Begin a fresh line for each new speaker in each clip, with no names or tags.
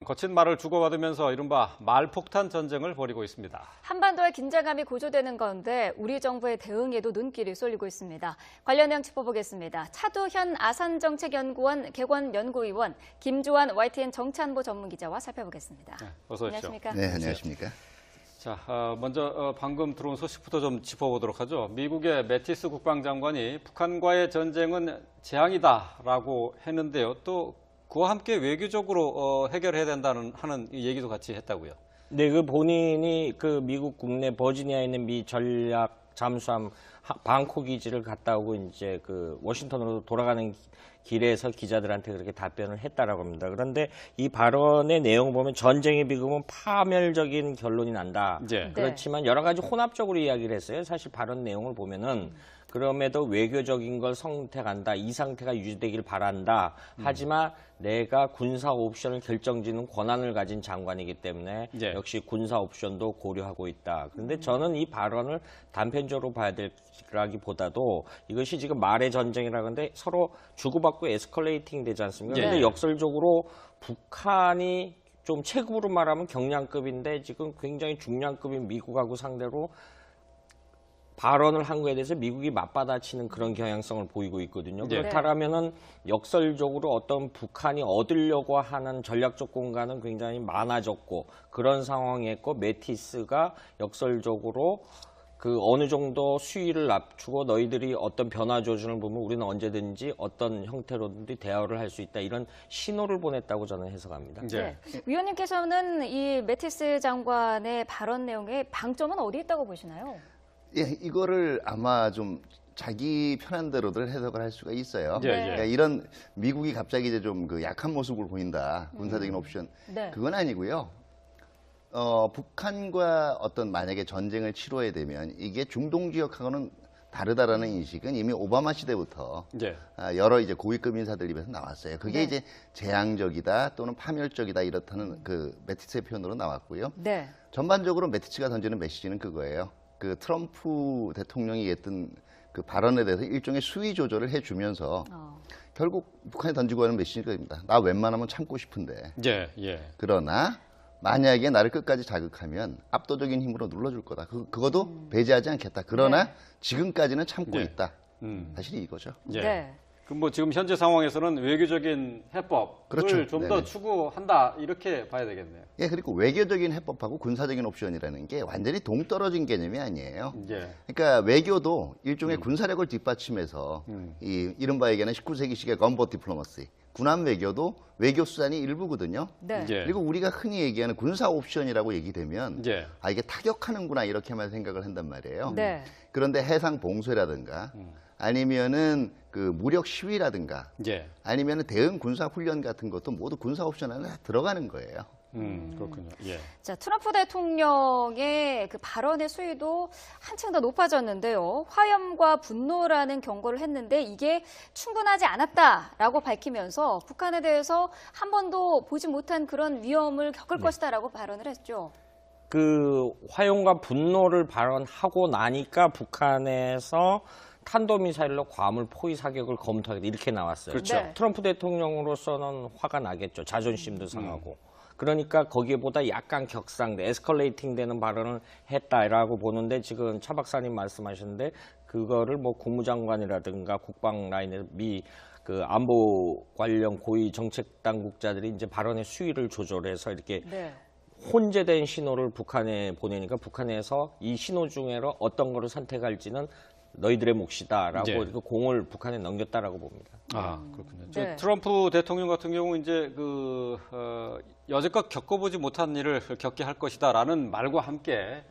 거친 말을 주고받으면서 이른바 말폭탄 전쟁을 벌이고 있습니다.
한반도의 긴장감이 고조되는 가운데 우리 정부의 대응에도 눈길이 쏠리고 있습니다. 관련 내용 짚어보겠습니다. 차두현 아산정책연구원 개관연구위원, 김조한 YTN 정치안보 전문기자와 살펴보겠습니다.
네, 어서 오십시오.
안녕하십니까?
네, 안녕하십니까?
자, 먼저 방금 들어온 소식부터 좀 짚어보도록 하죠. 미국의 매티스 국방장관이 북한과의 전쟁은 재앙이다라고 했는데요. 또 그와 함께 외교적으로 해결해야 된다는 하는 얘기도 같이 했다고요.
네, 그 본인이 그 미국 국내 버지니아에 있는 미 전략 잠수함 방코 기지를 갔다 오고 이제 그 워싱턴으로 돌아가는 길에서 기자들한테 그렇게 답변을 했다라고 합니다. 그런데 이 발언의 내용을 보면 전쟁의 비극은 파멸적인 결론이 난다.
네.
그렇지만 여러 가지 혼합적으로 이야기를 했어요. 사실 발언 내용을 보면은 그럼에도 외교적인 걸 선택한다. 이 상태가 유지되길 바란다. 하지만 내가 군사 옵션을 결정짓는 권한을 가진 장관이기 때문에
네.
역시 군사 옵션도 고려하고 있다. 그런데 저는 이 발언을 단편적으로 봐야 될라기보다도 이것이 지금 말의 전쟁이라는데 서로 주고받고 에스컬레이팅 되지 않습니까? 그런데
네.
역설적으로 북한이 좀 체급으로 말하면 경량급인데 지금 굉장히 중량급인 미국하고 상대로 발언을 한 거에 대해서 미국이 맞받아치는 그런 경향성을 보이고 있거든요.
네.
그렇다면은 역설적으로 어떤 북한이 얻으려고 하는 전략적 공간은 굉장히 많아졌고 그런 상황이었고 매티스가 역설적으로 그 어느 정도 수위를 낮추고 너희들이 어떤 변화 조준을 보면 우리는 언제든지 어떤 형태로든지 대화를 할 수 있다 이런 신호를 보냈다고 저는 해석합니다.
네.
위원님께서는 이 매티스 장관의 발언 내용의 방점은 어디 있다고 보시나요?
예, 이거를 아마 좀 자기 편한 대로들 해석을 할 수가 있어요.
예, 예.
그러니까 이런 미국이 갑자기 이제 좀 그 약한 모습을 보인다, 군사적인 옵션.
네.
그건 아니고요. 북한과 어떤 만약에 전쟁을 치러야 되면 이게 중동 지역하고는 다르다라는 인식은 이미 오바마 시대부터
네.
여러 이제 고위급 인사들 입에서 나왔어요. 그게
네.
이제 재앙적이다 또는 파멸적이다 이렇다는 그 매티스의 표현으로 나왔고요.
네.
전반적으로 매티스가 던지는 메시지는 그거예요. 그 트럼프 대통령이 했던 그 발언에 대해서 일종의 수위 조절을 해주면서 결국 북한이 던지고 하는 메시지가 입니다. 나 웬만하면 참고 싶은데.
예, 예.
그러나 만약에 나를 끝까지 자극하면 압도적인 힘으로 눌러줄 거다. 그것도 배제하지 않겠다. 그러나
네.
지금까지는 참고
네.
있다.
음.
사실 이거죠.
예.
네.
그럼 뭐 지금 현재 상황에서는 외교적인 해법을
그렇죠.
좀 더
네네.
추구한다 이렇게 봐야 되겠네요.
예, 그리고 외교적인 해법하고 군사적인 옵션이라는 게 완전히 동떨어진 개념이 아니에요.
예.
그러니까 외교도 일종의 군사력을 뒷받침해서 이 이른바 얘기하는 19세기식의 건보 디플로마시, 군함 외교도 외교 수단이 일부거든요.
네.
예.
그리고 우리가 흔히 얘기하는 군사 옵션이라고 얘기되면
예.
아 이게 타격하는구나 이렇게만 생각을 한단 말이에요.
네.
그런데 해상 봉쇄라든가 아니면은 그 무력 시위라든가
예.
아니면은 대응 군사 훈련 같은 것도 모두 군사 옵션 안에 다 들어가는 거예요.
그렇군요. 예.
자, 트럼프 대통령의 그 발언의 수위도 한층 더 높아졌는데요. 화염과 분노라는 경고를 했는데 이게 충분하지 않았다라고 밝히면서 북한에 대해서 한 번도 보지 못한 그런 위험을 겪을 것이다라고 발언을 했죠.
그 화용과 분노를 발언하고 나니까 북한에서 탄도미사일로 괌을 포위 사격을 검토하겠다 이렇게 나왔어요.
그렇죠.
네.
트럼프 대통령으로서는 화가 나겠죠. 자존심도 상하고. 그러니까 거기에보다 약간 격상돼 에스컬레이팅 되는 발언을 했다라고 보는데 지금 차 박사님 말씀하셨는데 그거를 뭐 국무장관이라든가 국방 라인에 미 그 안보 관련 고위 정책 당국자들이 이제 발언의 수위를 조절해서 이렇게
네.
혼재된 신호를 북한에 보내니까 북한에서 이 신호 중에로 어떤 거를 선택할지는 너희들의 몫이다라고
네.
이렇게 공을 북한에 넘겼다라고 봅니다.
아, 그렇군요.
네.
트럼프 대통령 같은 경우 이제 여태껏 겪어보지 못한 일을 겪게 할 것이다라는 말과 함께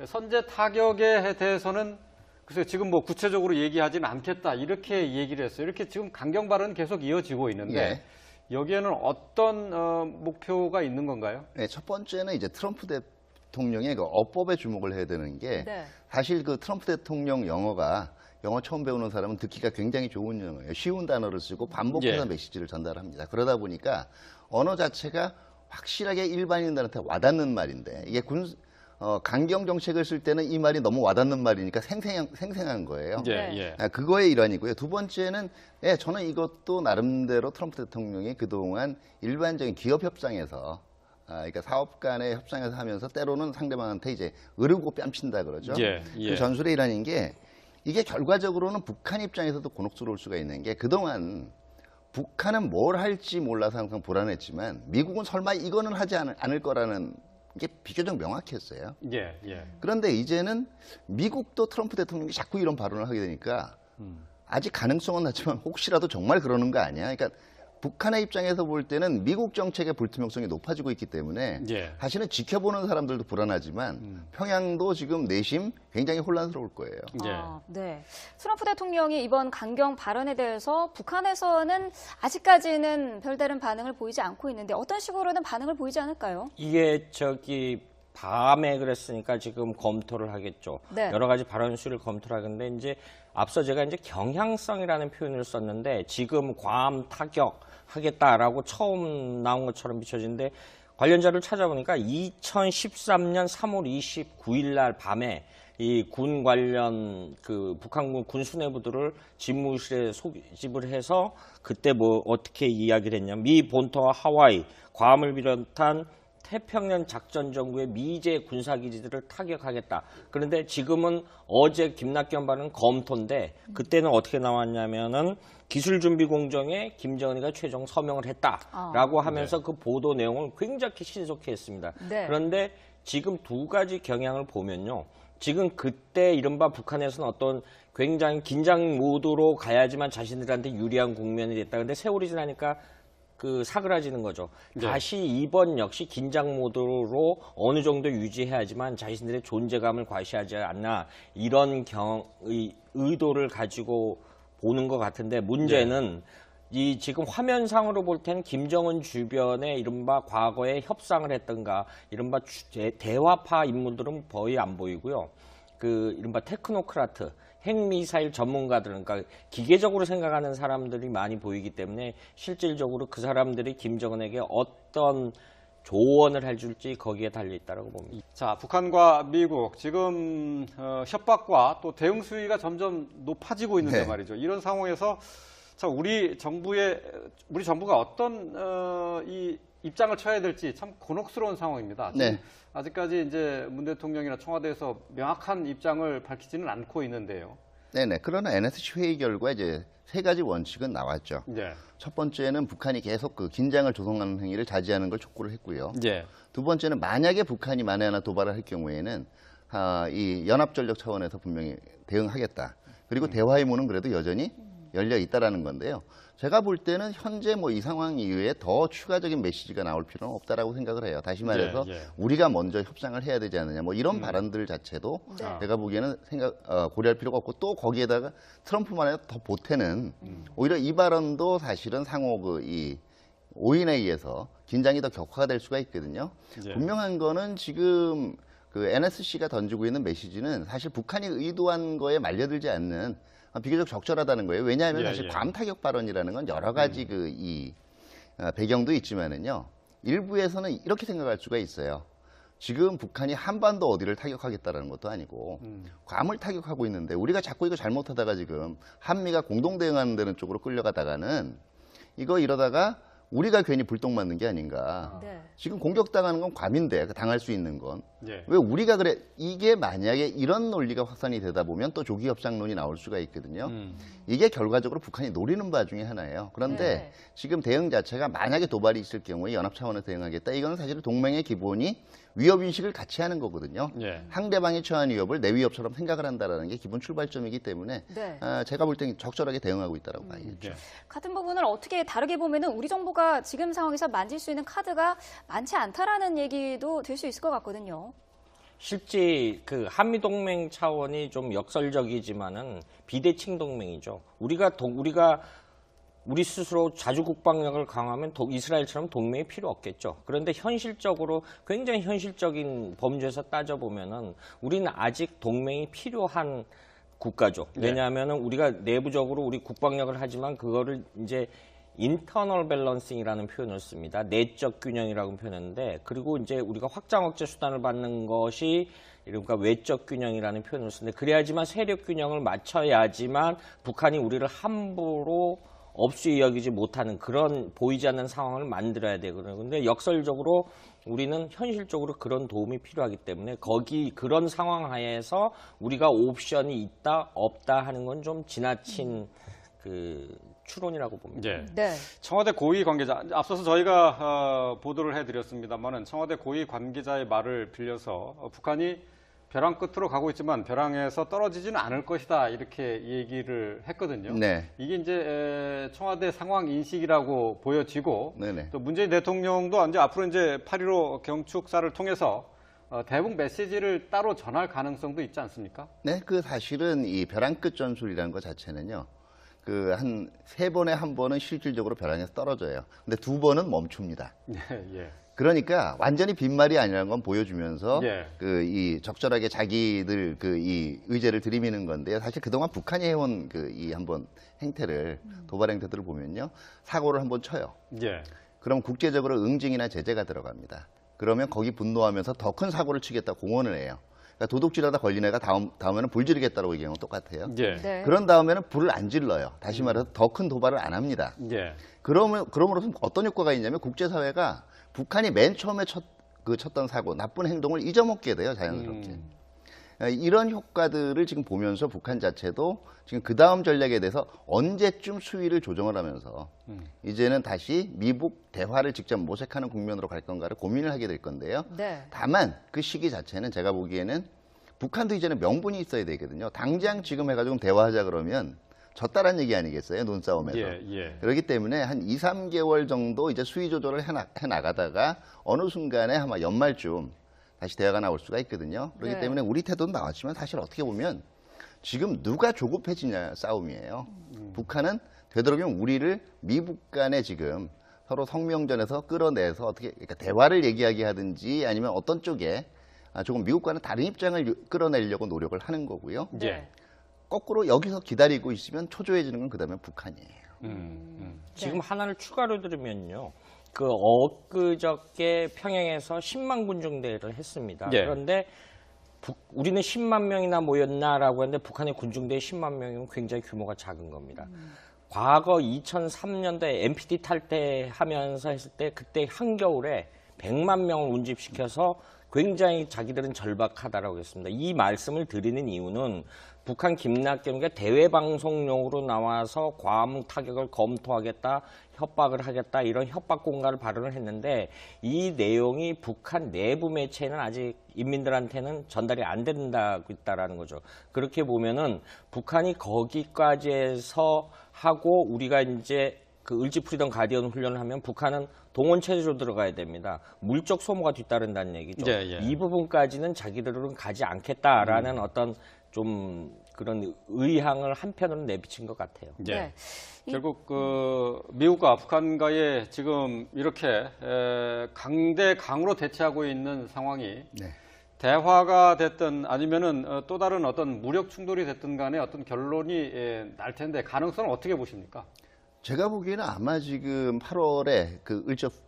선제 타격에 대해서는 글쎄 지금 뭐 구체적으로 얘기하지는 않겠다 이렇게 얘기를 했어요. 이렇게 지금 강경 발언은 계속 이어지고 있는데 여기에는 어떤 목표가 있는 건가요?
네, 첫 번째는 이제 트럼프 대통령의 그 어법에 주목을 해야 되는 게
네.
사실 그 트럼프 대통령 영어 처음 배우는 사람은 듣기가 굉장히 좋은 영어예요. 쉬운 단어를 쓰고 반복해서
예.
메시지를 전달합니다. 그러다 보니까 언어 자체가 확실하게 일반인들한테 와닿는 말인데 이게 강경 정책을 쓸 때는 이 말이 너무 와닿는 말이니까 생생한 거예요.
예.
그거의 일환이고요. 두 번째는 저는 이것도 나름대로 트럼프 대통령이 그동안 일반적인 기업 협상에서 그러니까 사업 간의 협상에서 하면서 때로는 상대방한테 이제 으르고 뺨친다 그러죠.
예, 예.
그 전술의 일환인 게 이게 결과적으로는 북한 입장에서도 곤혹스러울 수가 있는 게 그동안 북한은 뭘 할지 몰라서 항상 불안했지만 미국은 설마 이거는 하지 않을 거라는 게 비교적 명확했어요.
예, 예.
그런데 이제는 미국도 트럼프 대통령이 자꾸 이런 발언을 하게 되니까 아직 가능성은 낮지만 혹시라도 정말 그러는 거 아니야? 그러니까 북한의 입장에서 볼 때는 미국 정책의 불투명성이 높아지고 있기 때문에
예.
사실은 지켜보는 사람들도 불안하지만 평양도 지금 내심 굉장히 혼란스러울 거예요.
예.
네. 트럼프 대통령이 이번 강경 발언에 대해서 북한에서는 아직까지는 별다른 반응을 보이지 않고 있는데 어떤 식으로는 반응을 보이지 않을까요?
이게 밤에 그랬으니까 지금 검토를 하겠죠.
네.
여러 가지 발언 수를 검토를 하는데 이제 앞서 제가 이제 경향성이라는 표현을 썼는데 지금 괌 타격하겠다라고 처음 나온 것처럼 비춰지는데 관련 자료를 찾아보니까 2013년 3월 29일 날 밤에 이 군 관련 그 북한군 군 수뇌부들을 집무실에 소집을 해서 그때 뭐 어떻게 이야기를 했냐면 미 본토와 하와이, 괌을 비롯한 태평양 작전정부의 미제 군사기지들을 타격하겠다. 그런데 지금은 어제 김낙현 발언은 검토인데 그때는 어떻게 나왔냐면은 기술준비공정에 김정은이가 최종 서명을 했다라고 하면서 그 보도 내용을 굉장히 신속히 했습니다.
네.
그런데 지금 두 가지 경향을 보면요. 지금 그때 이른바 북한에서는 어떤 굉장히 긴장 모드로 가야지만 자신들한테 유리한 국면이 됐다. 근데 세월이 지나니까 그 사그라지는 거죠.
네.
다시 이번 역시 긴장 모드로 어느 정도 유지해야지만 자신들의 존재감을 과시하지 않나 이런 의도를 가지고 보는 것 같은데 문제는 이 지금 화면상으로 볼 때는 김정은 주변에 이른바 과거에 협상을 했던가 이른바 대화파 인물들은 거의 안 보이고요. 그 이른바 테크노크라트 핵미사일 전문가들은 그러니까 기계적으로 생각하는 사람들이 많이 보이기 때문에 실질적으로 그 사람들이 김정은에게 어떤 조언을 해줄지 거기에 달려 있다고 봅니다.
자, 북한과 미국 지금 협박과 또 대응 수위가 점점 높아지고 있는데
네.
말이죠. 이런 상황에서 자, 우리 정부가 어떤 이 입장을 쳐야 될지 참 곤혹스러운 상황입니다. 지금
네.
아직까지 이제 문 대통령이나 청와대에서 명확한 입장을 밝히지는 않고 있는데요.
네네. 그러나 NSC 회의 결과 이제 세 가지 원칙은 나왔죠.
네.
첫 번째는 북한이 계속 그 긴장을 조성하는 행위를 자제하는 걸 촉구를 했고요.
예.
두 번째는 만약에 북한이 만에 하나 도발을 할 경우에는 이 연합전력 차원에서 분명히 대응하겠다. 그리고 대화의 문은 그래도 여전히 열려 있다라는 건데요. 제가 볼 때는 현재 뭐 이 상황 이후에 더 추가적인 메시지가 나올 필요는 없다라고 생각을 해요. 다시 말해서
예.
우리가 먼저 협상을 해야 되지 않느냐. 뭐 이런 발언들 자체도
네.
제가 보기에는 고려할 필요가 없고 또 거기에다가 트럼프만의 더 보태는 오히려 이 발언도 사실은 상호 이 오인에 의해서 긴장이 더 격화가 될 수가 있거든요.
예.
분명한 거는 지금 그 NSC가 던지고 있는 메시지는 사실 북한이 의도한 거에 말려들지 않는 비교적 적절하다는 거예요. 왜냐하면
예,
사실
예.
괌 타격 발언이라는 건 여러 가지 배경도 있지만은요. 일부에서는 이렇게 생각할 수가 있어요. 지금 북한이 한반도 어디를 타격하겠다라는 것도 아니고 괌을 타격하고 있는데 우리가 자꾸 이거 잘못하다가 지금 한미가 공동 대응하는 데는 쪽으로 끌려가다가는 이거 이러다가 우리가 괜히 불똥 맞는 게 아닌가.
네.
지금 공격당하는 건 괌인데 당할 수 있는 건.
예.
왜 우리가 그래? 이게 만약에 이런 논리가 확산이 되다 보면 또 조기 협상론이 나올 수가 있거든요. 이게 결과적으로 북한이 노리는 바 중에 하나예요. 그런데
네.
지금 대응 자체가 만약에 도발이 있을 경우에 연합 차원에서 대응하겠다. 이거는 사실 동맹의 기본이 위협 인식을 같이 하는 거거든요.
예.
상대방이 처한 위협을 내 위협처럼 생각을 한다라는 게 기본 출발점이기 때문에
네.
제가 볼 때는 적절하게 대응하고 있다고 봐야겠죠.
예.
같은 부분을 어떻게 다르게 보면은 우리 정부가 지금 상황에서 만질 수 있는 카드가 많지 않다라는 얘기도 될 수 있을 것 같거든요.
실제 그 한미 동맹 차원이 좀 역설적이지만은 비대칭 동맹이죠. 우리가 우리 스스로 자주 국방력을 강화하면 이스라엘처럼 동맹이 필요 없겠죠. 그런데 현실적으로 굉장히 현실적인 범주에서 따져보면은 우리는 아직 동맹이 필요한 국가죠. 왜냐하면은 우리가 내부적으로 우리 국방력을 하지만 그거를 이제 인터널 밸런싱이라는 표현을 씁니다. 내적 균형이라고 표현했는데 그리고 이제 우리가 확장 억제 수단을 받는 것이 그러니까 외적 균형이라는 표현을 쓰는데 그래야지만 세력 균형을 맞춰야지만 북한이 우리를 함부로 업수에 여기지 못하는 그런 보이지 않는 상황을 만들어야 되거든요. 근데 역설적으로 우리는 현실적으로 그런 도움이 필요하기 때문에 그런 상황 하에서 우리가 옵션이 있다 없다 하는 건 좀 지나친 그 추론이라고 봅니다.
예.
네.
청와대 고위 관계자, 앞서서 저희가 보도를 해드렸습니다만은 청와대 고위 관계자의 말을 빌려서 북한이 벼랑 끝으로 가고 있지만 벼랑에서 떨어지지는 않을 것이다 이렇게 얘기를 했거든요.
네.
이게 이제 청와대 상황 인식이라고 보여지고
네네.
또 문재인 대통령도 이제 앞으로 이제 8.15 경축사를 통해서 대북 메시지를 따로 전할 가능성도 있지 않습니까?
네, 그 사실은 이 벼랑 끝 전술이라는 것 자체는요. 그 한 3번에 한 번은 실질적으로 벼랑에서 떨어져요. 근데 2번은 멈춥니다.
예, 예.
그러니까 완전히 빈말이 아니라는 건 보여주면서
예.
그 이 적절하게 자기들 그 이 의제를 들이미는 건데요. 사실 그동안 북한이 해온 그 이 한번 행태를 도발 행태들을 보면요. 사고를 한번 쳐요.
예.
그럼 국제적으로 응징이나 제재가 들어갑니다. 그러면 거기 분노하면서 더 큰 사고를 치겠다 공언을 해요. 그러니까 도둑질하다 걸린 애가 다음에는 불 지르겠다고 얘기하는 건 똑같아요.
예.
네.
그런 다음에는 불을 안 질러요. 다시 말해서 더 큰 도발을 안 합니다.
예.
그러므로서 어떤 효과가 있냐면 국제사회가 북한이 맨 처음에 쳤던 사고, 나쁜 행동을 잊어먹게 돼요, 자연스럽게. 이런 효과들을 지금 보면서 북한 자체도 지금 그 다음 전략에 대해서 언제쯤 수위를 조정을 하면서 이제는 다시 미북 대화를 직접 모색하는 국면으로 갈 건가를 고민을 하게 될 건데요.
네.
다만 그 시기 자체는 제가 보기에는 북한도 이제는 명분이 있어야 되거든요. 당장 지금 해가지고 대화하자 그러면 졌다란 얘기 아니겠어요? 눈싸움에서.
예, 예.
그렇기 때문에 한 2, 3개월 정도 이제 수위 조절을 해나가다가 어느 순간에 아마 연말쯤 다시 대화가 나올 수가 있거든요. 그렇기
네.
때문에 우리 태도는 나왔지만 사실 어떻게 보면 지금 누가 조급해지냐 싸움이에요. 북한은 되도록이면 우리를 미북 간에 지금 서로 성명전에서 끌어내서 어떻게 그러니까 대화를 얘기하게 하든지 아니면 어떤 쪽에 조금 미국과는 다른 입장을 끌어내려고 노력을 하는 거고요.
예.
거꾸로 여기서 기다리고 있으면 초조해지는 건 그다음에 북한이에요.
지금 하나를 추가로 들으면요. 그 엊그저께 평양에서 10만 군중대회를 했습니다.
예.
그런데 우리는 10만 명이나 모였나라고 했는데 북한의 군중대회 10만 명이면 굉장히 규모가 작은 겁니다. 과거 2003년도에 NPT 탈퇴하면서 했을 때 그때 한겨울에 100만 명을 운집시켜서 굉장히 자기들은 절박하다라고 했습니다. 이 말씀을 드리는 이유는 북한 김낙겸이가 대외 방송용으로 나와서 괌 타격을 검토하겠다, 협박을 하겠다 이런 협박 공갈을 발언을 했는데 이 내용이 북한 내부 매체에는 아직 인민들한테는 전달이 안 된다고 있다라는 거죠. 그렇게 보면은 북한이 거기까지 해서 하고 우리가 이제 그 을지 프리덤 가디언 훈련을 하면 북한은 동원 체제로 들어가야 됩니다. 물적 소모가 뒤따른다는 얘기죠.
예, 예.
이 부분까지는 자기들은 가지 않겠다라는 어떤 좀 그런 의향을 한편으로 내비친 것 같아요.
예.
네.
결국 그 미국과 아프간과의 지금 이렇게 강대강으로 대치하고 있는 상황이
네.
대화가 됐든 아니면은 또 다른 어떤 무력 충돌이 됐든 간에 어떤 결론이 날 텐데 가능성은 어떻게 보십니까?
제가 보기에는 아마 지금 8월에 그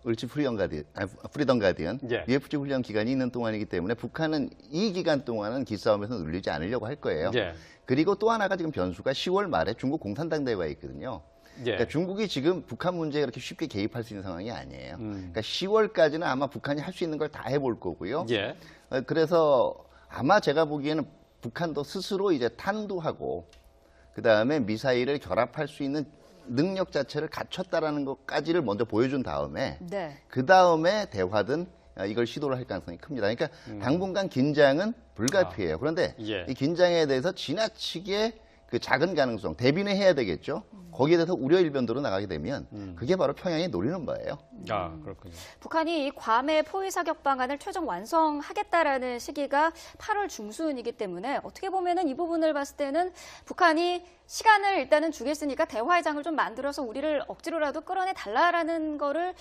을지 프리덤 가디언,
예.
UFG 훈련 기간이 있는 동안이기 때문에 북한은 이 기간 동안은 기싸움에서 눌리지 않으려고 할 거예요.
예.
그리고 또 하나가 지금 변수가 10월 말에 중국 공산당 대회가 있거든요.
예.
그러니까 중국이 지금 북한 문제에 그렇게 쉽게 개입할 수 있는 상황이 아니에요. 그러니까 10월까지는 아마 북한이 할 수 있는 걸 다 해볼 거고요.
예.
그래서 아마 제가 보기에는 북한도 스스로 이제 탄두하고 그 다음에 미사일을 결합할 수 있는 능력 자체를 갖췄다라는 것까지를 먼저 보여준 다음에
네.
그 다음에 대화든 이걸 시도를 할 가능성이 큽니다. 그러니까 당분간 긴장은 불가피해요. 그런데
예.
이 긴장에 대해서 지나치게 그 작은 가능성, 대비는 해야 되겠죠. 거기에 대해서 우려 일변도로 나가게 되면 그게 바로 평양이 노리는 바예요.
아, 그렇군요.
북한이 이 괌의 포위 사격 방안을 최종 완성하겠다라는 시기가 8월 중순이기 때문에 어떻게 보면은 이 부분을 봤을 때는 북한이 시간을 일단은 주겠으니까 대화의 장을 좀 만들어서 우리를 억지로라도 끌어내 달라라는 거를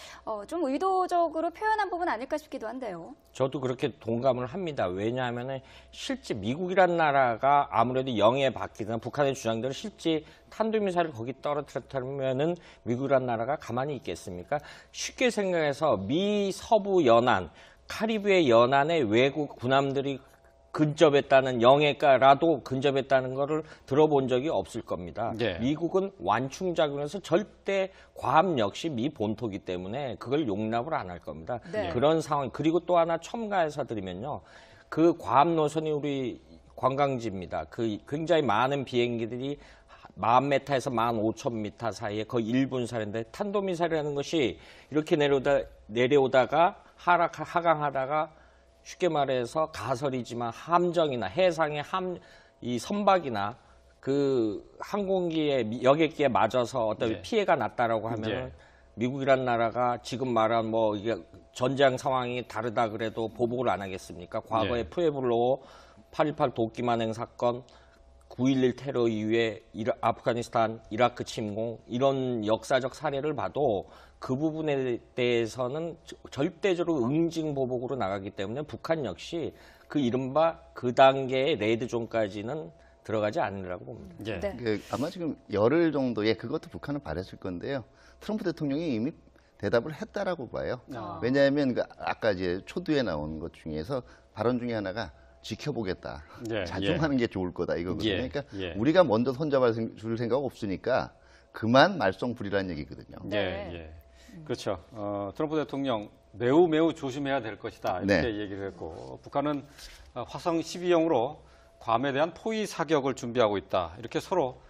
좀 의도적으로 표현한 부분 아닐까 싶기도 한데요. 저도
그렇게 동감을 합니다. 왜냐하면 실제 미국이란 나라가 아무래도 영에 박히거나 북한의 주장대로 실제 탄도미사일을 거기 떨어뜨렸다면은 미국이란 나라가 가만히 있겠습니까? 쉽게 생각해서 미 서부 연안, 카리브해 연안의 외국 군함들이 근접했다는 영해가라도 근접했다는 거를 들어본 적이 없을 겁니다.
예.
미국은 완충작용에서 절대 괌 역시 미 본토기 때문에 그걸 용납을 안 할 겁니다.
네.
그런 상황. 그리고 또 하나 첨가해서 드리면요. 그 괌 노선이 우리 관광지입니다. 그 굉장히 많은 비행기들이 10,000m에서 15,000m 사이에 거의 1분 사이인데 탄도미사일이라는 것이 이렇게 내려오다가 하강하다가 쉽게 말해서 가설이지만 함정이나 해상의 이 선박이나 그 항공기의 여객기에 맞아서 어떤
네.
피해가 났다라고 하면
네.
미국이란 나라가 지금 말한 뭐 이게 전쟁 상황이 다르다 그래도 보복을 안 하겠습니까? 과거에
네.
푸에블로 8.18 도끼 만행 사건 9.11 테러 이후에 아프가니스탄, 이라크 침공 이런 역사적 사례를 봐도 그 부분에 대해서는 절대적으로 응징보복으로 나가기 때문에 북한 역시 그 이른바 그 단계의 레드존까지는 들어가지 않으려고 봅니다.
예.
네.
아마 지금 열흘 정도의 그것도 북한은 바랬을 건데요. 트럼프 대통령이 이미 대답을 했다라고 봐요. 왜냐하면 아까 이제 초두에 나온 것 중에서 발언 중에 하나가 지켜보겠다.
예,
자중하는 게 좋을 거다 이거거든요.
예,
그러니까
예.
우리가 먼저 손잡아 줄 생각 없으니까 그만 말썽 부리라는 얘기거든요.
네.
예. 그렇죠. 트럼프 대통령 매우 조심해야 될 것이다 이렇게
네.
얘기를 했고 북한은 화성 12형으로 괌에 대한 포위 사격을 준비하고 있다. 이렇게 서로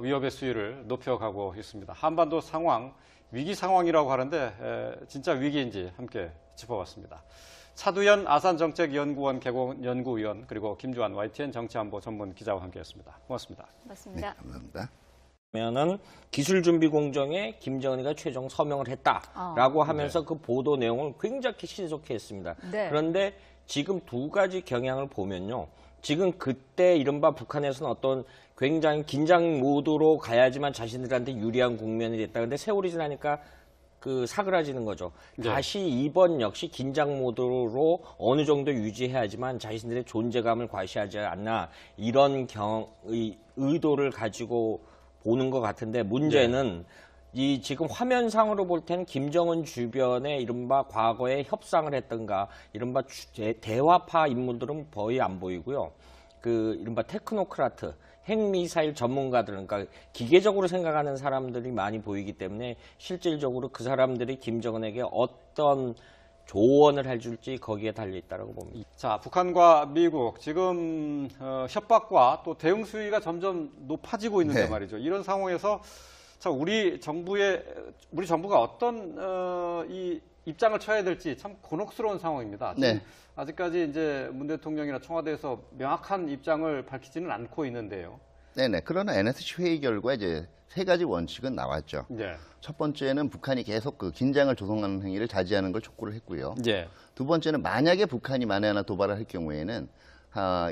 위협의 수위를 높여가고 있습니다. 한반도 상황 위기 상황이라고 하는데 진짜 위기인지 함께 짚어봤습니다. 차두현 아산정책연구원 개공연구위원 그리고 김주환 YTN 정치안보 전문 기자와 함께했습니다. 고맙습니다.
맞습니다.
감사합니다.
면은 기술 준비 공정에 김정은이가 최종 서명을 했다라고 하면서 그 보도 내용을 굉장히 신속했습니다.
네.
그런데 지금 두 가지 경향을 보면요. 지금 그때 이른바 북한에서는 어떤 굉장히 긴장 모드로 가야지만 자신들한테 유리한 국면이 됐다. 근데 세월이 지나니까 그 사그라지는 거죠.
네.
다시 이번 역시 긴장 모드로 어느 정도 유지해야지만 자신들의 존재감을 과시하지 않나 이런 의도를 가지고 보는 것 같은데 문제는 이 지금 화면상으로 볼 때는 김정은 주변에 이른바 과거에 협상을 했던가 이른바 대화파 인물들은 거의 안 보이고요. 그 이른바 테크노크라트 핵미사일 전문가들, 그러니까 기계적으로 생각하는 사람들이 많이 보이기 때문에 실질적으로 그 사람들이 김정은에게 어떤 조언을 해줄지 거기에 달려있다고 봅니다.
자, 북한과 미국 지금 협박과 또 대응 수위가 점점 높아지고 있는데
네.
말이죠. 이런 상황에서 자, 우리 정부가 어떤 이 입장을 쳐야 될지 참 곤혹스러운 상황입니다. 지금
네.
아직까지 이제 문 대통령이나 청와대에서 명확한 입장을 밝히지는 않고 있는데요.
네네. 그러나 NSC 회의 결과 이제 세 가지 원칙은 나왔죠.
네.
첫 번째는 북한이 계속 그 긴장을 조성하는 행위를 자제하는 걸 촉구를 했고요.
예.
두 번째는 만약에 북한이 만에 하나 도발을 할 경우에는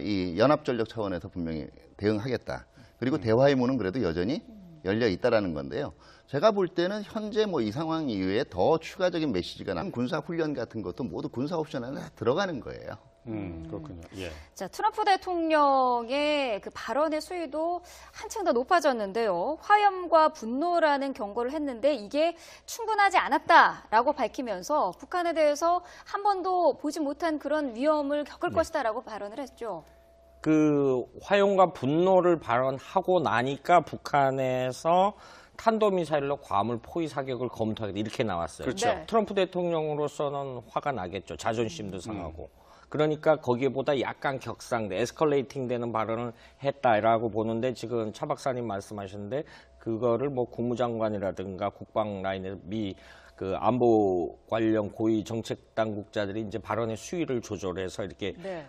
이 연합전력 차원에서 분명히 대응하겠다. 그리고 대화의 문은 그래도 여전히 열려 있다라는 건데요. 제가 볼 때는 현재 뭐 이 상황 이후에 더 추가적인 메시지가 나면 군사 훈련 같은 것도 모두 군사 옵션 안에 다 들어가는 거예요.
그렇군요. 예.
자, 트럼프 대통령의 그 발언의 수위도 한층 더 높아졌는데요. 화염과 분노라는 경고를 했는데 이게 충분하지 않았다라고 밝히면서 북한에 대해서 한 번도 보지 못한 그런 위험을 겪을 것이다라고 발언을 했죠.
그 화용과 분노를 발언하고 나니까 북한에서 탄도미사일로 괌을 포위 사격을 검토하겠다 이렇게 나왔어요.
그렇죠.
네.
트럼프 대통령으로서는 화가 나겠죠. 자존심도 상하고. 그러니까 거기에보다 약간 격상돼 에스컬레이팅 되는 발언을 했다라고 보는데 지금 차 박사님 말씀하셨는데 그거를 뭐 국무장관이라든가 국방 라인에 그 안보 관련 고위 정책 당국자들이 이제 발언의 수위를 조절해서 이렇게
네.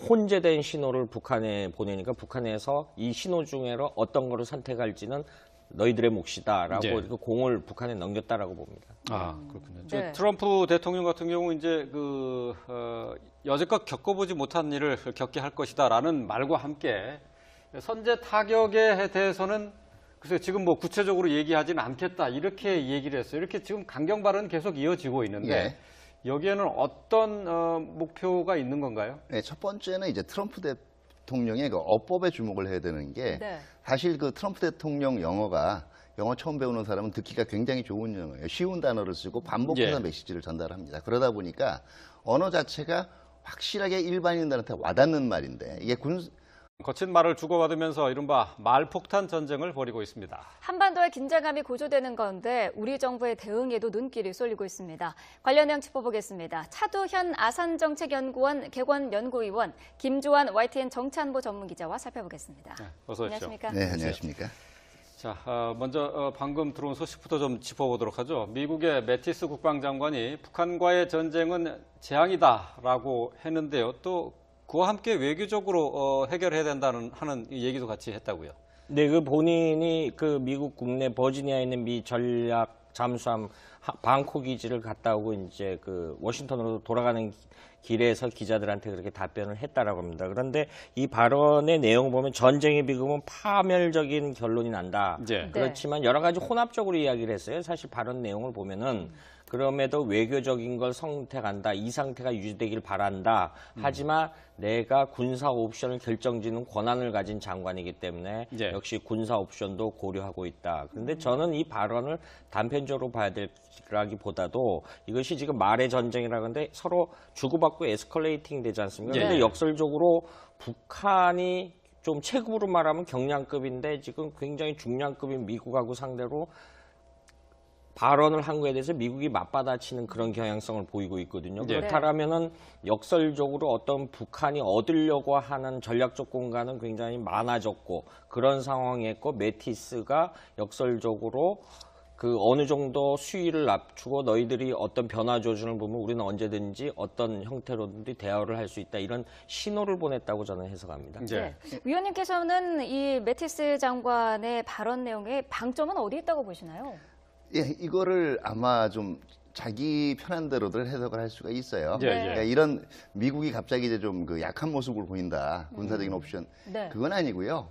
혼재된 신호를 북한에 보내니까 북한에서 이 신호 중에서 어떤 거를 선택할지는 너희들의 몫이다라고
네.
그 공을 북한에 넘겼다라고 봅니다.
아, 그렇군요.
네.
트럼프 대통령 같은 경우 이제 여지껏 겪어보지 못한 일을 겪게 할 것이다라는 말과 함께 선제 타격에 대해서는 글쎄 지금 뭐 구체적으로 얘기하지는 않겠다 이렇게 얘기를 했어요. 이렇게 지금 강경 발언은 계속 이어지고 있는데
예.
여기에는 어떤 목표가 있는 건가요?
네, 첫 번째는 이제 트럼프 대통령의 그 어법에 주목을 해야 되는 게
네.
사실 그 트럼프 대통령 영어 처음 배우는 사람은 듣기가 굉장히 좋은 영어예요. 쉬운 단어를 쓰고 반복해서
예.
메시지를 전달합니다. 그러다 보니까 언어 자체가 확실하게 일반인들한테 와닿는 말인데 이게
거친 말을 주고받으면서 이른바 말폭탄 전쟁을 벌이고 있습니다.
한반도의 긴장감이 고조되는 가운데 우리 정부의 대응에도 눈길이 쏠리고 있습니다. 관련 내용 짚어보겠습니다. 차두현 아산정책연구원 개관연구위원, 김조한 YTN 정치안보 전문기자와 살펴보겠습니다.
네, 어서 오십시오.
안녕하십니까?
네, 안녕하십니까?
자, 먼저 방금 들어온 소식부터 좀 짚어보도록 하죠. 미국의 매티스 국방장관이 북한과의 전쟁은 재앙이다라고 했는데요. 또 그와 함께 외교적으로 해결해야 된다는 하는 얘기도 같이 했다고요.
네, 그 본인이 그 미국 국내 버지니아에 있는 미 전략 잠수함 방콕 기지를 갔다 오고 이제 그 워싱턴으로 돌아가는 길에서 기자들한테 그렇게 답변을 했다라고 합니다. 그런데 이 발언의 내용을 보면 전쟁의 비극은 파멸적인 결론이 난다.
네.
그렇지만 여러 가지 혼합적으로 이야기를 했어요. 사실 발언 내용을 보면은 그럼에도 외교적인 걸 선택한다. 이 상태가 유지되길 바란다. 하지만 내가 군사 옵션을 결정짓는 권한을 가진 장관이기 때문에
네.
역시 군사 옵션도 고려하고 있다. 그런데 저는 이 발언을 단편적으로 봐야 될라기보다도 이것이 지금 말의 전쟁이라는데 서로 주고받고 에스컬레이팅 되지 않습니까?
네.
그런데 역설적으로 북한이 좀 체급으로 말하면 경량급인데 지금 굉장히 중량급인 미국하고 상대로 발언을 한 거에 대해서 미국이 맞받아치는 그런 경향성을 보이고 있거든요.
네.
그렇다면은 역설적으로 어떤 북한이 얻으려고 하는 전략적 공간은 굉장히 많아졌고 그런 상황이었고 매티스가 역설적으로 그 어느 정도 수위를 낮추고 너희들이 어떤 변화 조준을 보면 우리는 언제든지 어떤 형태로든지 대화를 할 수 있다 이런 신호를 보냈다고 저는 해석합니다.
네.
위원님께서는 이 매티스 장관의 발언 내용의 방점은 어디 있다고 보시나요?
예, 이거를 아마 좀 자기 편한 대로들 해석을 할 수가 있어요.
예, 예.
그러니까 이런 미국이 갑자기 이제 좀 그 약한 모습을 보인다, 군사적인 옵션.
네.
그건 아니고요.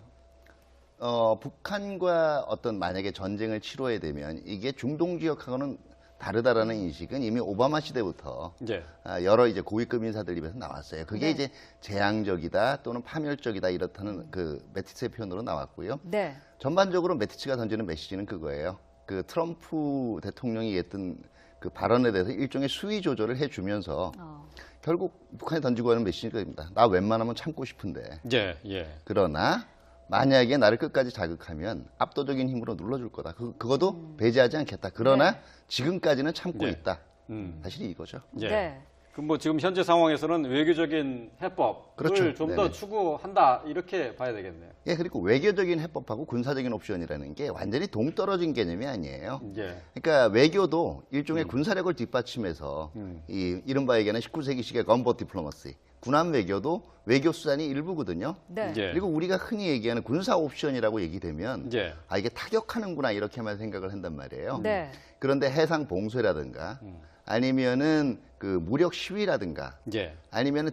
북한과 어떤 만약에 전쟁을 치러야 되면 이게 중동 지역하고는 다르다라는 인식은 이미 오바마 시대부터
네.
여러 이제 고위급 인사들 입에서 나왔어요. 그게
네.
이제 재앙적이다 또는 파멸적이다 이렇다는 그 매티스의 표현으로 나왔고요.
네.
전반적으로 매티스가 던지는 메시지는 그거예요. 그 트럼프 대통령이 했던 그 발언에 대해서 일종의 수위 조절을 해주면서 결국 북한이 던지고 하는 메시지가 입니다. 나 웬만하면 참고 싶은데
예, 예.
그러나 만약에 나를 끝까지 자극하면 압도적인 힘으로 눌러줄 거다. 그것도 배제하지 않겠다. 그러나
네.
지금까지는 참고
네.
있다.
음.
사실이 이거죠.
예.
네.
그럼 뭐 지금 현재 상황에서는 외교적인 해법을
그렇죠.
좀 더
네네.
추구한다 이렇게 봐야 되겠네요.
예, 그리고 외교적인 해법하고 군사적인 옵션이라는 게 완전히 동떨어진 개념이 아니에요.
예.
그러니까 외교도 일종의 군사력을 뒷받침해서 이 이른바 얘기하는 19세기식의 건버 디플로마시, 군함 외교도 외교 수단이 일부거든요.
네.
예.
그리고 우리가 흔히 얘기하는 군사 옵션이라고 얘기되면
예.
아 이게 타격하는구나 이렇게만 생각을 한단 말이에요.
네.
그런데 해상 봉쇄라든가 아니면은 그 무력 시위라든가
예.
아니면은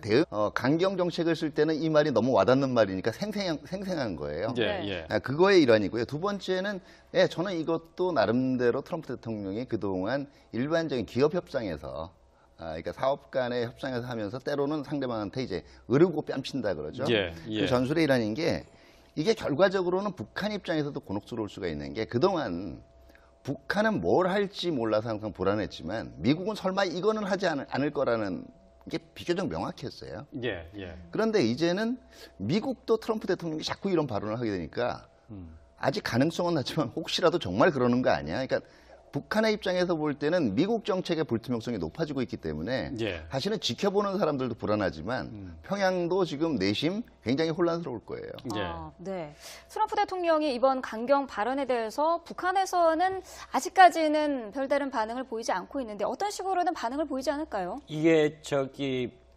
강경 정책을 쓸 때는 이 말이 너무 와닿는 말이니까 생생한 거예요.
예.
네.
예.
그거의 일환이고요. 두 번째는 예, 저는 이것도 나름대로 트럼프 대통령이 그동안 일반적인 기업 협상에서 그러니까 사업 간의 협상에서 하면서 때로는 상대방한테 이제 으르고 뺨친다 그러죠.
예, 예.
그 전술의 일환인 게 이게 결과적으로는 북한 입장에서도 곤혹스러울 수가 있는 게 그동안 북한은 뭘 할지 몰라서 항상 불안했지만 미국은 설마 이거는 하지 않을 거라는 게 비교적 명확했어요.
예. 예.
그런데 이제는 미국도 트럼프 대통령이 자꾸 이런 발언을 하게 되니까 아직 가능성은 낮지만 혹시라도 정말 그러는 거 아니야? 그러니까 북한의 입장에서 볼 때는 미국 정책의 불투명성이 높아지고 있기 때문에
예.
사실은 지켜보는 사람들도 불안하지만 평양도 지금 내심 굉장히 혼란스러울 거예요.
예.
네. 트럼프 대통령이 이번 강경 발언에 대해서 북한에서는 아직까지는 별다른 반응을 보이지 않고 있는데 어떤 식으로든 반응을 보이지 않을까요?
이게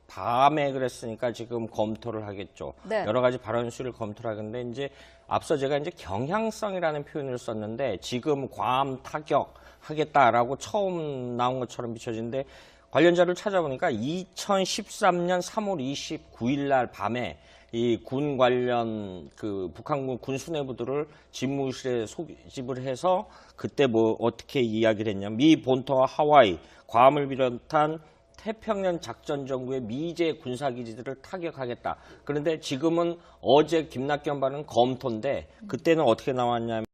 밤에 그랬으니까 지금 검토를 하겠죠.
네.
여러 가지 발언 수를 검토를 하는데 이제 앞서 제가 이제 경향성이라는 표현을 썼는데 지금 괌 타격 하겠다라고 처음 나온 것처럼 비춰지는데 관련 자료를 찾아보니까 2013년 3월 29일 날 밤에 이 군 관련 그 북한군 군 수뇌부들을 집무실에 소집을 해서 그때 뭐 어떻게 이야기를 했냐면 미 본토와 하와이, 괌을 비롯한 태평양 작전정부의 미제 군사기지들을 타격하겠다. 그런데 지금은 어제 김낙현 발언은 검토인데 그때는 어떻게 나왔냐면